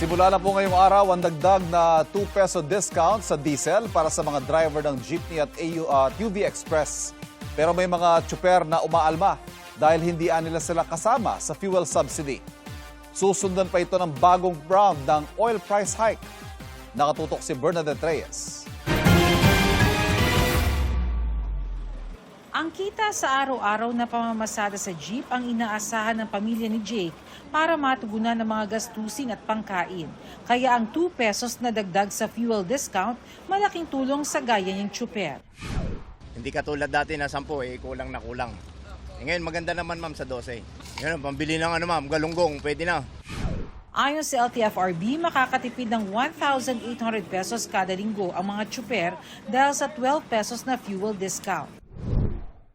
Simula na po ngayong araw ang dagdag na 2 peso discount sa diesel para sa mga driver ng jeepney at UV Express. Pero may mga tsuper na umaalma dahil hindi nila sila kasama sa fuel subsidy. Susundan pa ito ng bagong round ng oil price hike. Nakatutok si Bernadette Reyes. Ang kita sa araw-araw na pamamasada sa jeep ang inaasahan ng pamilya ni Jake para matugunan ng mga gastusin at pangkain. Kaya ang 2 pesos na dagdag sa fuel discount, malaking tulong sa gaya niyang tsuper. Hindi katulad dati na 10, kulang na kulang. Ngayon maganda naman ma'am sa 12. Ngayon, pambili ng ma'am, galunggong, pwede na. Ayon sa LTFRB, makakatipid ng 1,800 pesos kada linggo ang mga tsuper dahil sa 12 pesos na fuel discount.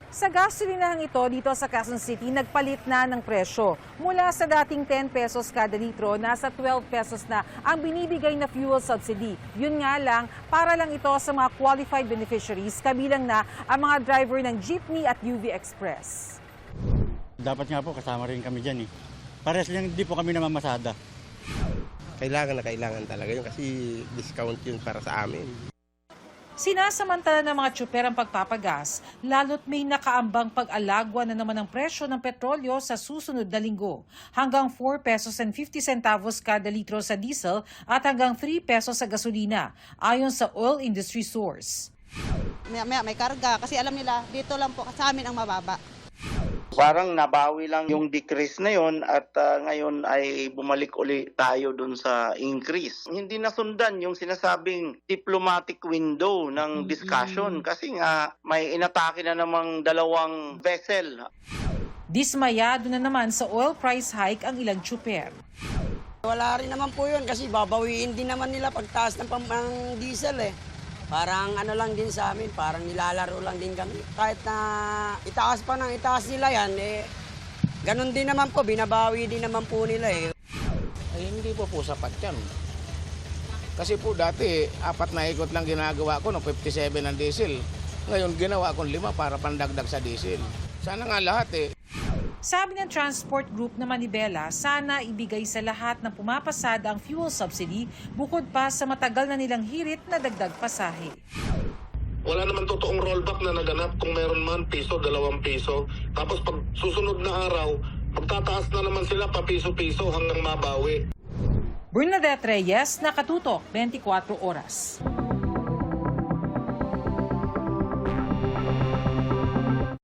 Sa gasolinahang ito dito sa Quezon City, nagpalit na ng presyo. Mula sa dating 10 pesos kada litro, nasa 12 pesos na ang binibigay na fuel subsidy. Yun nga lang, para lang ito sa mga qualified beneficiaries, kabilang na ang mga driver ng jeepney at UV Express. Dapat nga po kasama rin kami dyan eh. Pares lang hindi po kami namamasada. Kailangan na kailangan talaga yun kasi discount yun para sa amin. Sinasamantala ng mga tsuper ang pagpapagas, lalo't may nakaambang pag-alagwa na naman ng presyo ng petrolyo sa susunod na linggo. Hanggang 4 pesos and 50 centavos kada litro sa diesel at hanggang 3 pesos sa gasolina, ayon sa oil industry source. May karga kasi alam nila dito lang po sa amin ang mababa. Parang nabawi lang yung decrease na yon at ngayon ay bumalik uli tayo dun sa increase. Hindi nasundan yung sinasabing diplomatic window ng discussion kasi nga may inatake na namang 2 vessel. Dismayado na naman sa oil price hike ang ilang tsuper. Wala rin naman po yun kasi babawiin din naman nila pagtaas ng diesel eh. Parang ano lang din sa amin, parang nilalaro lang din kami. Kahit na itaas pa ng itaas nila yan, ganun din naman po, binabawi din naman po nila eh. Ay, hindi po sapat yan. Kasi po dati, 4 na ikot lang ginagawa ko, no, 57 ang diesel. Ngayon ginawa ko 5 para pandagdag sa diesel. Sana nga lahat eh. Sabi ng transport group na Manibela, sana ibigay sa lahat ng pumapasada ang fuel subsidy bukod pa sa matagal na nilang hirit na dagdag pasahe. Wala naman totoong rollback na naganap kung meron man piso, 2 piso. Tapos pag susunod na araw, magtataas na naman sila pa piso-piso hanggang mabawi. Bernadette Reyes, Nakatutok, 24 Oras.